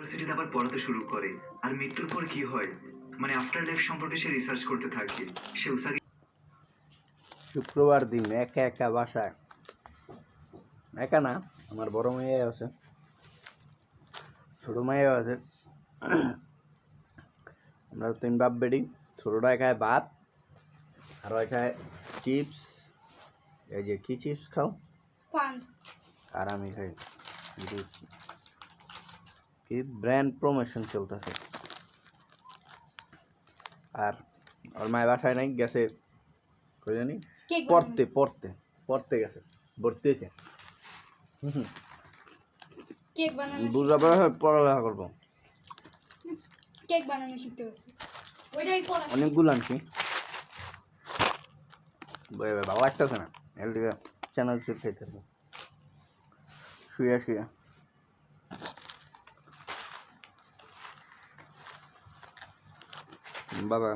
ইউনিভার্সিটিতে আবার পড়াতে শুরু করে। আর মৃত্যুর পর কি হয়, মানে আফটার লাইফ সম্পর্কে সে রিসার্চ করতে থাকে। সে উসাগি শুক্রবার দিন একা একা বাসায়, একা না, আমার বড় মেয়ে আছে, ছোটো মেয়েও আছে। আমরা 3 বাপ বেডি। ছোটোটায় খায় ভাত, আর খায় চিপস। এই যে কি চিপস খাও? পান। আর আমি খাই কি ব্র্যান্ড প্রমোশন চলতেছে। আর ওর মায়ের বাসায় নাই, গেছে কই জানি পড়তে গেছে, ভর্তি হয়েছে। কেক বানানো বুঝাবে পড়ালেখা করবো। কেক বানানো শিখতে হচ্ছে, ওইটাই পড়া। অনেকগুলো আনছি, ভালো লাগতেছে না, এর দিকে চ্যানেল চুল খাইতেছে শুয়ে শুয়ে। বাবা